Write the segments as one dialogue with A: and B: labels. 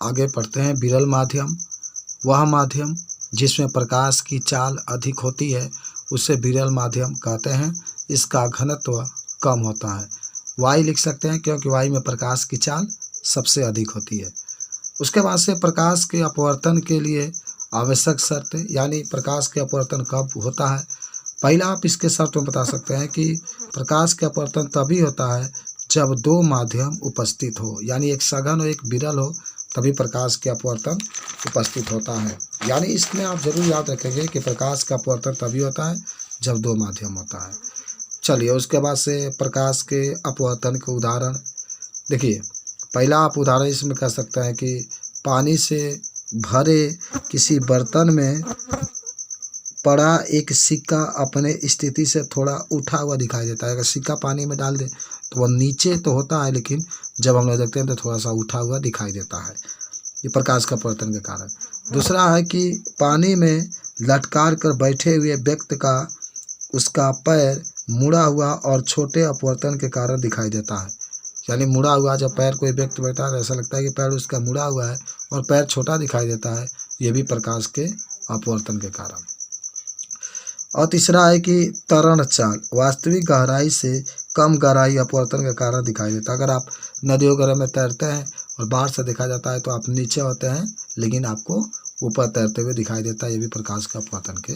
A: आगे पढ़ते हैं। विरल माध्यम वह माध्यम जिसमें प्रकाश की चाल अधिक होती है उसे विरल माध्यम कहते हैं। इसका घनत्व कम होता है। वायु लिख सकते हैं क्योंकि वायु में प्रकाश की चाल सबसे अधिक होती है। उसके बाद से प्रकाश के अपवर्तन के लिए आवश्यक शर्त, यानी प्रकाश के अपवर्तन कब होता है। पहला आप इसके शर्त में बता सकते हैं कि प्रकाश के अपवर्तन तभी होता है जब दो माध्यम उपस्थित हो, यानी एक सघन और एक विरल हो, तभी प्रकाश के अपवर्तन उपस्थित होता है। यानी इसमें आप जरूर याद रखेंगे कि प्रकाश का अपवर्तन तभी होता है जब दो माध्यम होता है। चलिए उसके बाद से प्रकाश के अपवर्तन के उदाहरण देखिए। पहला आप उदाहरण इसमें कह सकते हैं कि पानी से भरे किसी बर्तन में पड़ा एक सिक्का अपने स्थिति से थोड़ा उठा हुआ दिखाई देता है। अगर सिक्का पानी में डाल दे तो वह नीचे तो होता है, लेकिन जब हम लोग देखते हैं तो थोड़ा सा उठा हुआ दिखाई देता है। ये प्रकाश का अपवर्तन के कारण। दूसरा है कि पानी में लटकार कर बैठे हुए व्यक्ति का उसका पैर मुड़ा हुआ और छोटे अपवर्तन के कारण दिखाई देता है। यानी मुड़ा हुआ जब पैर कोई व्यक्ति बैठा है तो ऐसा लगता है कि पैर उसका मुड़ा हुआ है और पैर छोटा दिखाई देता है। ये भी प्रकाश के अपवर्तन के कारण। और तीसरा है कि तरण चाल वास्तविक गहराई से कम गहराई अपवर्तन के कारण दिखाई देता है। अगर आप नदियों वगैरह में तैरते हैं और बाहर से देखा जाता है तो आप नीचे होते हैं, लेकिन आपको ऊपर तैरते हुए दिखाई देता है। ये भी प्रकाश के अपवर्तन के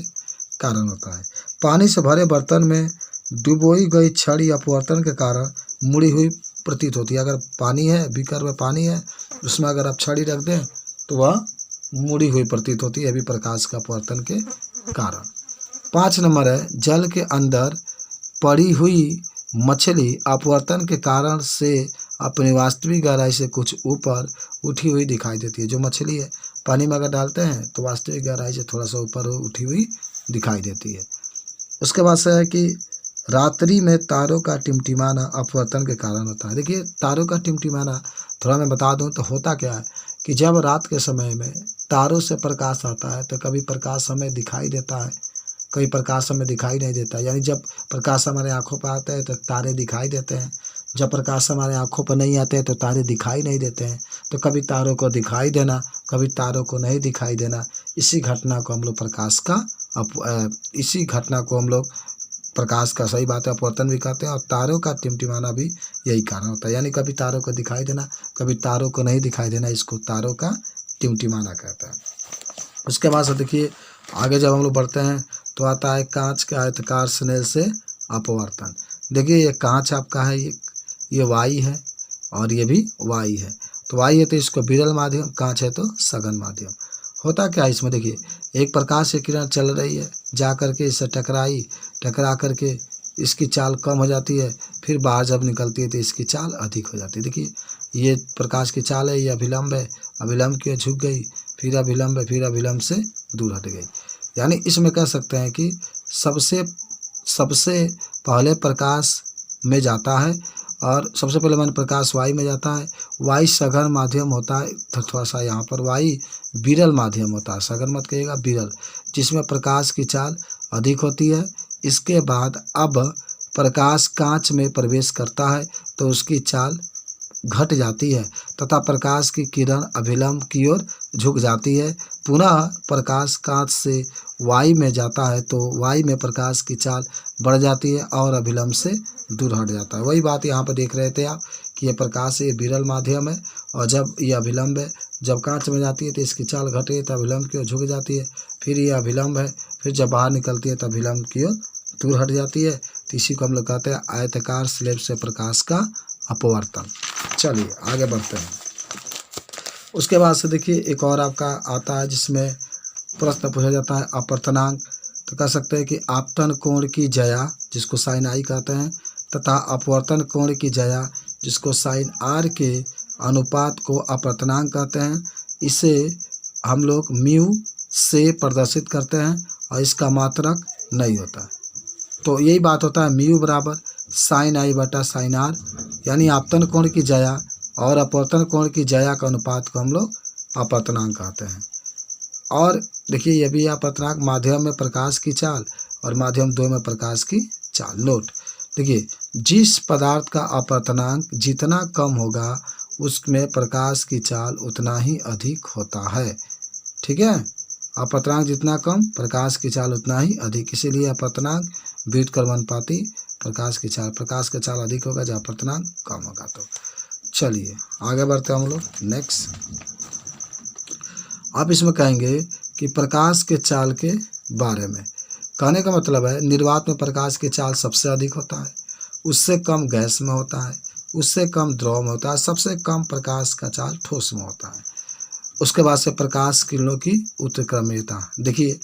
A: कारण होता है। पानी से भरे बर्तन में डुबोई गई छड़ी अपवर्तन के कारण मुड़ी हुई प्रतीत होती है। अगर पानी है, बीकर में पानी है, उसमें अगर आप छड़ी रख दें तो वह मुड़ी हुई प्रतीत होती है। यह भी प्रकाश के अपवर्तन के कारण। 5 नंबर है जल के अंदर पड़ी हुई मछली अपवर्तन के कारण से अपनी वास्तविक गहराई से कुछ ऊपर उठी हुई दिखाई देती है। जो मछली है पानी में अगर डालते हैं तो वास्तविक गहराई से थोड़ा सा ऊपर उठी हुई दिखाई देती है। उसके बाद से है कि रात्रि में तारों का टिमटिमाना अपवर्तन के कारण होता है। देखिए तारों का टिमटिमाना थोड़ा मैं बता दूं तो होता क्या है कि जब रात के समय में तारों से प्रकाश आता है तो कभी प्रकाश हमें दिखाई देता है, कभी प्रकाश हमें दिखाई नहीं देता। यानी जब प्रकाश हमारे आंखों पर आता है तो तारे दिखाई देते हैं, जब प्रकाश हमारे आंखों पर नहीं आते हैं तो तारे दिखाई नहीं देते हैं। तो कभी तारों को दिखाई देना, कभी तारों को नहीं दिखाई देना, इसी घटना को हम लोग प्रकाश का सही बात है अपवर्तन भी कहते हैं। और तारों का टिमटिमाना भी यही कारण होता है। यानी कभी तारों को दिखाई देना, कभी तारों को नहीं दिखाई देना, इसको तारों का टिमटिमाना कहते हैं। उसके बाद से देखिए आगे जब हम लोग बढ़ते हैं तो आता है कांच के आयताकार स्नेल से अपवर्तन। देखिए ये कांच आपका है, ये वायु है और ये भी वायु है। तो वायु है तो इसको विरल माध्यम, कांच है तो सघन माध्यम। होता क्या है इसमें, देखिए एक प्रकाश की किरण चल रही है, जा करके इससे टकरा करके इसकी चाल कम हो जाती है, फिर बाहर जब निकलती है तो इसकी चाल अधिक हो जाती है। देखिए ये प्रकाश की चाल है, ये अभिलंब है, अभिलंब की झुक गई, फिर अभिलंब है, फिर अभिलंब से दूर हट गई। यानी इसमें कह सकते हैं कि सबसे पहले प्रकाश में जाता है और सबसे पहले मैंने प्रकाश वायु में जाता है। वायु सघन माध्यम होता है, तो थोड़ा सा यहाँ पर वायु विरल माध्यम होता है, सघन मत कहिएगा, विरल, जिसमें प्रकाश की चाल अधिक होती है। इसके बाद अब प्रकाश कांच में प्रवेश करता है तो उसकी चाल घट जाती है तथा प्रकाश की किरण अभिलंब की ओर झुक जाती है। पुनः प्रकाश कांच से वायु में जाता है तो वायु में प्रकाश की चाल बढ़ जाती है और अभिलंब से दूर हट जाता है। वही बात यहाँ पर देख रहे थे आप कि ये प्रकाश ये विरल माध्यम है और जब ये अभिलंब है, जब कांच में जाती है तो इसकी चाल घटती है तो अभिलंब की ओर झुक जाती है, फिर ये अभिलंब है, फिर जब बाहर निकलती है तो अभिलंब की ओर दूर हट जाती है। तो इसी को हम लोग कहते हैं आयताकार स्लेब से प्रकाश का अपवर्तन। चलिए आगे बढ़ते हैं। उसके बाद से देखिए एक और आपका आता है जिसमें प्रश्न पूछा जाता है अपवर्तनांक। तो कह सकते हैं कि आपतन कोण की जया जिसको साइन आई कहते हैं तथा अपवर्तन कोण की जया जिसको साइन आर के अनुपात को अपवर्तनांक कहते हैं। इसे हम लोग म्यू से प्रदर्शित करते हैं और इसका मात्रक नहीं होता। तो यही बात होता है म्यू बराबर साइन आई बटा साइन आर, यानी आपतन कोण की जया और अपवर्तन कोण की जया का अनुपात को हम लोग अपवर्तनांक कहते हैं। और देखिए ये भी अपवर्तनांक माध्यम में प्रकाश की चाल और माध्यम 2 में प्रकाश की चाल। नोट देखिए जिस पदार्थ का अपवर्तनांक जितना कम होगा उसमें प्रकाश की चाल उतना ही अधिक होता है। ठीक है, अपवर्तनांक जितना कम प्रकाश की चाल उतना ही अधिक, इसीलिए अपवर्तनांक व्युत्क्रमणुपाती प्रकाश की चाल अधिक होगा जब अपवर्तनांक कम होगा। तो चलिए आगे बढ़ते हैं हम लोग नेक्स्ट। अब इसमें कहेंगे कि प्रकाश के चाल के बारे में। कहने का मतलब है निर्वात में प्रकाश की चाल सबसे अधिक होता है, उससे कम गैस में होता है, उससे कम द्रव में होता है, सबसे कम प्रकाश का चाल ठोस में होता है। उसके बाद से प्रकाश किरणों की उत्क्रमणीयता। देखिए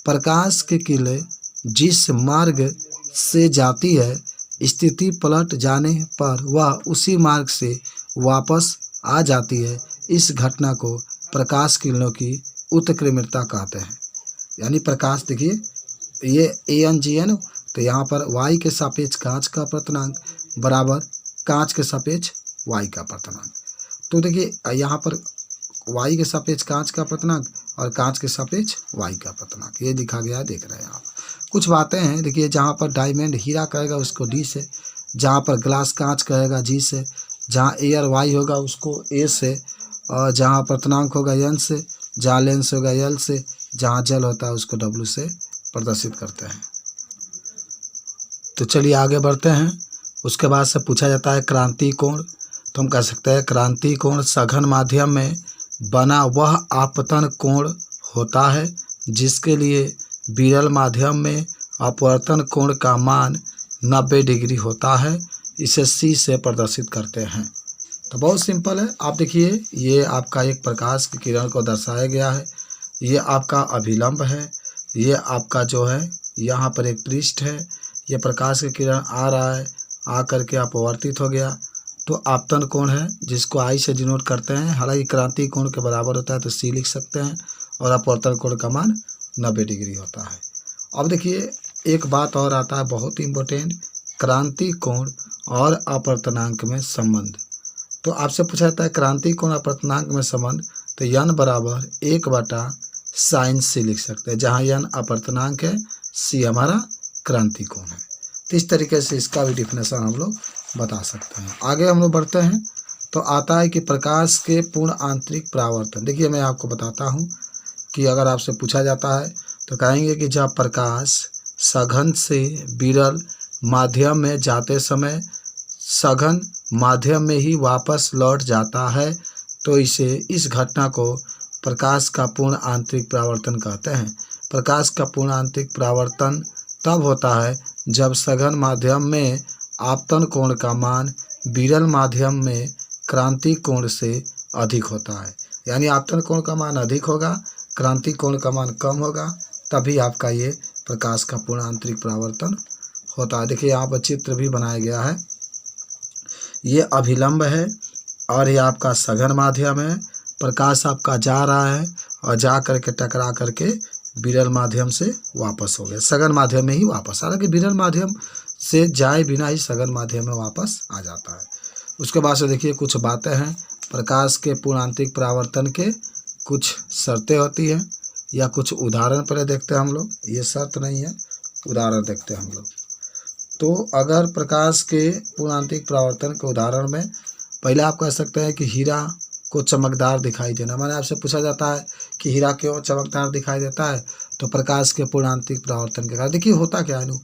A: प्रकाश की किरणें जिस मार्ग से जाती है, स्थिति पलट जाने पर वह उसी मार्ग से वापस आ जाती है। इस घटना को प्रकाश किरणों की उत्क्रमणीयता कहते हैं। यानी प्रकाश देखिए ये AN/GN, तो यहाँ पर y के सापेक्ष कांच का अपवर्तनांक बराबर कांच के सापेक्ष y का अपवर्तनांक। तो देखिए यहाँ पर y के सापेक्ष कांच का अपवर्तनांक और कांच के सापेक्ष y का अपवर्तनांक ये दिखा गया है, देख रहे हैं आप। कुछ बातें हैं देखिए, जहाँ पर डायमंड हीरा कहेगा उसको D से, जहाँ पर ग्लास कांच कहेगा G से, जहाँ एयर Y होगा उसको A से, और जहाँ अपवर्तनांक होगा N से, जहाँ लेंस होगा L से, जहाँ जल होता है उसको W से प्रदर्शित करते हैं। तो चलिए आगे बढ़ते हैं। उसके बाद से पूछा जाता है क्रांति कोण। तो हम कह सकते हैं क्रांति कोण सघन माध्यम में बना वह आपतन कोण होता है जिसके लिए विरल माध्यम में अपवर्तन कोण का मान 90 डिग्री होता है। इसे C से प्रदर्शित करते हैं। तो बहुत सिंपल है। आप देखिए ये आपका एक प्रकाश की किरण को दर्शाया गया है, ये आपका अभिलंब है, ये आपका जो है यहाँ पर एक पृष्ठ है, ये प्रकाश की किरण आ रहा है, आ करके अपवर्तित हो गया तो आपतन कोण है जिसको I से डिनोट करते हैं। हालांकि क्रांति कोण के बराबर होता है तो C लिख सकते हैं, और अपवर्तन कोण का मान 90 डिग्री होता है। अब देखिए एक बात और आता है बहुत ही इम्पोर्टेंट, क्रांति कोण और अपवर्तनांक में संबंध। तो आपसे पूछा जाता है क्रांति कोण अपवर्तनांक में संबंध, तो n बराबर 1/sin C लिख सकते हैं, जहाँ n अपवर्तनांक है, C हमारा क्रांति कोण है। तो इस तरीके से इसका भी डिफिनेशन हम लोग बता सकते हैं। आगे हम लोग बढ़ते हैं तो आता है कि प्रकाश के पूर्ण आंतरिक परावर्तन। देखिए मैं आपको बताता हूँ कि अगर आपसे पूछा जाता है तो कहेंगे कि जब प्रकाश सघन से विरल माध्यम में जाते समय सघन माध्यम में ही वापस लौट जाता है तो इस घटना को प्रकाश का पूर्ण आंतरिक परावर्तन कहते हैं। प्रकाश का पूर्ण आंतरिक परावर्तन तब होता है जब सघन माध्यम में आपतन कोण का मान विरल माध्यम में क्रांति कोण से अधिक होता है। यानी आपतन कोण का मान अधिक होगा, क्रांति कोण का मान कम होगा, तभी आपका ये प्रकाश का पूर्ण आंतरिक परावर्तन होता है। देखिए यहाँ पर चित्र भी बनाया गया है, ये अभिलंब है और ये आपका सघन माध्यम है। प्रकाश आपका जा रहा है और जा करके टकरा करके विरल माध्यम से वापस हो गया, सघन माध्यम में ही वापस। हालांकि विरल माध्यम से जाए बिना ही सघन माध्यम में वापस आ जाता है। उसके बाद से देखिए कुछ बातें हैं, प्रकाश के पूर्ण आंतरिक परावर्तन के कुछ शर्तें होती हैं या कुछ उदाहरण पहले देखते हैं हम लोग। ये शर्त नहीं है, उदाहरण देखते हैं हम लोग। तो अगर प्रकाश के पूर्ण आंतरिक परावर्तन के उदाहरण में पहले आप कह सकते हैं कि हीरा को चमकदार दिखाई देना। मैंने आपसे पूछा जाता है कि हीरा क्यों चमकदार दिखाई देता है, तो प्रकाश के पूर्ण आंतरिक परावर्तन के कारण। देखिए होता क्या है,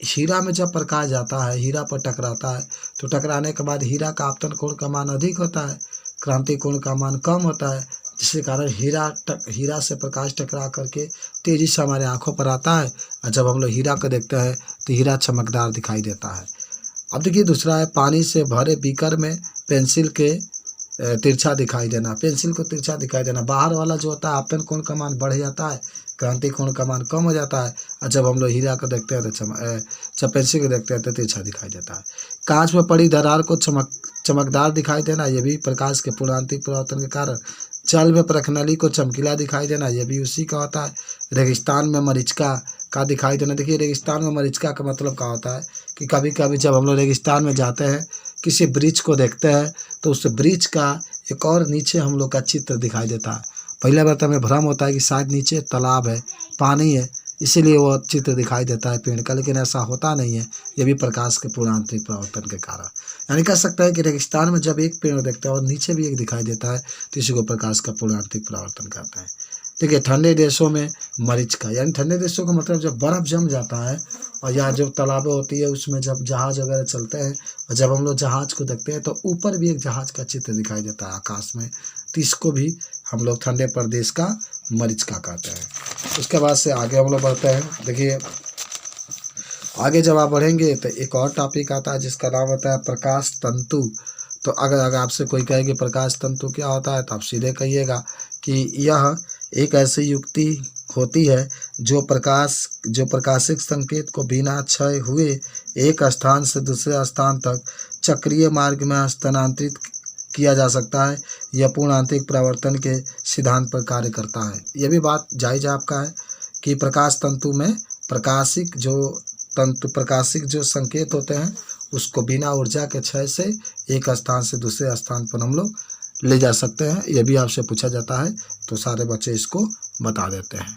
A: हीरा में जब प्रकाश जाता है, हीरा पर टकराता है, तो टकराने के बाद हीरा का आपतन कोण का मान अधिक होता है, क्रांति कोण का मान कम होता है, जिसके कारण हीरा से प्रकाश टकरा करके तेजी से हमारे आँखों पर आता है, और जब हम लोग हीरा को देखते हैं तो हीरा चमकदार दिखाई देता है। अब देखिए दूसरा है पानी से भरे बीकर में पेंसिल के तिरछा दिखाई देना। पेंसिल को तिरछा दिखाई देना, बाहर वाला जो होता है आपतन कोण का मान बढ़ जाता है, क्रांति कोण का मान कम हो जाता है, और जब हम लोग हीरा को देखते हैं तो जब पेंसिल को देखते हैं तो तिरछा दिखाई देता है। कांच में पड़ी दरार को चमकदार दिखाई देना, ये भी प्रकाश के पूर्ण आंतरिक परावर्तन के कारण। जल में प्रखनली को चमकीला दिखाई देना, यह भी उसी का होता है। रेगिस्तान में मरीचिका का दिखाई देना। देखिए रेगिस्तान में मरीचिका का मतलब क्या होता है कि कभी कभी जब हम लोग रेगिस्तान में जाते हैं, किसी ब्रिज को देखते हैं, तो उस ब्रिज का एक और नीचे हम लोग का चित्र दिखाई देता है। पहले बार तो हमें भ्रम होता है कि शायद नीचे तालाब है, पानी है, इसीलिए वो चित्र दिखाई देता है पेड़ का, लेकिन ऐसा होता नहीं है। ये भी प्रकाश के पूर्ण आंतरिक परावर्तन के कारण। यानी कह सकते हैं कि रेगिस्तान में जब एक पेड़ देखते हैं और नीचे भी एक दिखाई देता है तो इसी को प्रकाश का पूर्ण आंतरिक परावर्तन कहते हैं। देखिए ठंडे देशों में मरीचिका, यानी ठंडे देशों का मतलब जब बर्फ़ जम जाता है और यहाँ जो तालाबें होती है उसमें जब जहाज़ वगैरह चलते हैं और जब हम लोग जहाज़ को देखते हैं तो ऊपर भी एक जहाज़ का चित्र दिखाई देता है आकाश में, तो इसको भी हम लोग ठंडे प्रदेश का मरीचिका कहते हैं। उसके बाद से आगे हम लोग बढ़ते हैं। देखिए आगे जब आप बढ़ेंगे तो एक और टॉपिक आता है जिसका नाम होता है प्रकाश तंतु। तो अगर आपसे कोई कहे कि प्रकाश तंतु क्या होता है तो आप सीधे कहिएगा कि यह एक ऐसी युक्ति होती है जो प्रकाशिक संकेत को बिना क्षय हुए एक स्थान से दूसरे स्थान तक चक्रीय मार्ग में स्थानांतरित किया जा सकता है। यह पूर्ण आंतरिक परावर्तन के सिद्धांत पर कार्य करता है। यह भी बात जायज़ आपका है कि प्रकाश तंतु में प्रकाशिक जो संकेत होते हैं उसको बिना ऊर्जा के क्षय से एक स्थान से दूसरे स्थान पर हम लोग ले जा सकते हैं। यह भी आपसे पूछा जाता है तो सारे बच्चे इसको बता देते हैं।